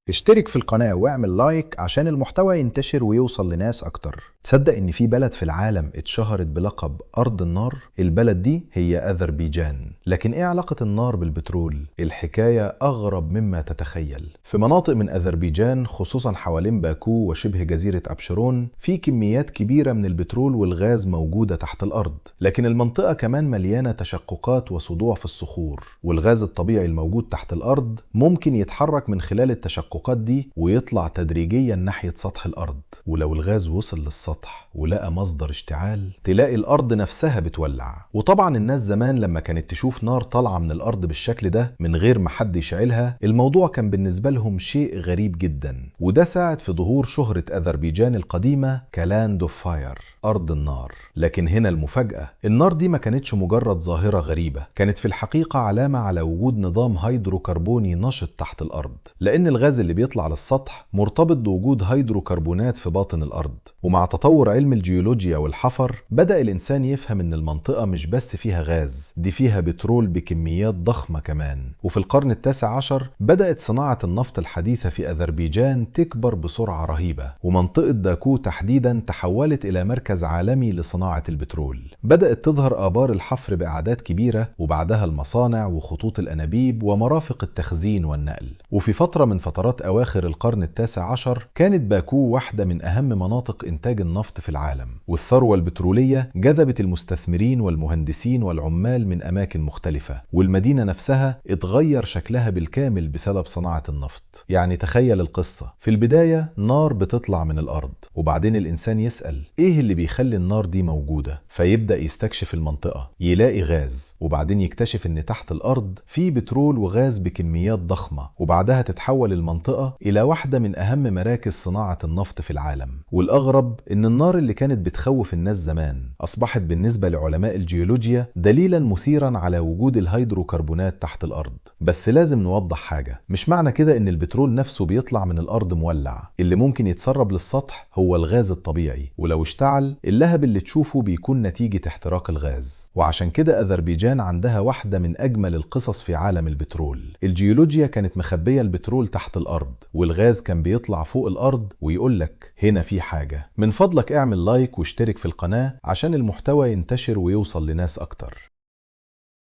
اشترك في القناة واعمل لايك عشان المحتوى ينتشر ويوصل لناس أكتر. تصدق إن في بلد في العالم اتشهرت بلقب أرض النار؟ البلد دي هي أذربيجان. لكن إيه علاقة النار بالبترول؟ الحكاية أغرب مما تتخيل. في مناطق من أذربيجان خصوصا حوالين باكو وشبه جزيرة أبشرون في كميات كبيرة من البترول والغاز موجودة تحت الأرض، لكن المنطقة كمان مليانة تشققات وصدوع في الصخور، والغاز الطبيعي الموجود تحت الأرض ممكن يتحرك من خلال التشققات دي ويطلع تدريجيا ناحية سطح الأرض. ولو الغاز وصل للسطح ولقى مصدر اشتعال تلاقي الأرض نفسها بتولع. وطبعا الناس زمان لما كانت تشوف نار طالعة من الأرض بالشكل ده من غير ما حد يشعلها، الموضوع كان بالنسبة لهم شيء غريب جدا، وده ساعد في ظهور شهرة أذربيجان القديمة كلاند اوف فاير، أرض النار. لكن هنا المفاجأة، النار دي ما كانتش مجرد ظاهرة غريبة، كانت في الحقيقة علامة على وجود نظام هيدروكربوني نشط تحت الأرض، لأن الغاز اللي بيطلع للسطح مرتبط بوجود هيدروكربونات في باطن الأرض. ومع تطور علم الجيولوجيا والحفر بدأ الإنسان يفهم إن المنطقة مش بس فيها غاز، دي فيها بترول بكميات ضخمة كمان. وفي القرن التاسع عشر بدأت صناعة النفط الحديثة في أذربيجان تكبر بسرعة رهيبة، ومنطقة باكو تحديدا تحولت إلى مركز عالمي لصناعة البترول. بدأت تظهر آبار الحفر بأعداد كبيرة، وبعدها المصانع وخطوط الأنابيب ومرافق التخزين والنقل. وفي فترة من فترات أواخر القرن التاسع عشر كانت باكو واحدة من أهم مناطق إنتاج النفط في العالم، والثروة البترولية جذبت المستثمرين والمهندسين والعمال من أماكن مختلفة، والمدينة نفسها اتغير شكلها بالكامل بسبب صناعة النفط. يعني تخيل القصة، في البداية نار بتطلع من الأرض، وبعدين الإنسان يسأل إيه اللي بيخلي النار دي موجودة؟ فيبدأ يستكشف المنطقة، يلاقي غاز، وبعدين يكتشف إن تحت الأرض في بترول وغاز بكميات ضخمة، وبعدها تتحول المنطقة إلى واحدة من أهم مراكز صناعة النفط في العالم. والأغرب إن النار اللي كانت بتخوف الناس زمان أصبحت بالنسبة لعلماء الجيولوجيا دليلا مثيرا على وجود الهيدروكربونات تحت الأرض. بس لازم نوضح حاجة، مش معنى كده إن البترول نفسه بيطلع من الأرض مولع. اللي ممكن يتسرب للسطح هو الغاز الطبيعي، ولو اشتعل اللهب اللي تشوفه بيكون نتيجة احتراق الغاز. وعشان كده أذربيجان عندها واحدة من أجمل القصص في عالم البترول. الجيولوجيا كانت مخبية البترول تحت الأرض، والغاز كان بيطلع فوق الأرض ويقولك هنا في حاجة. من فضلك اعمل لايك واشترك في القناة عشان المحتوى ينتشر ويوصل لناس أكتر.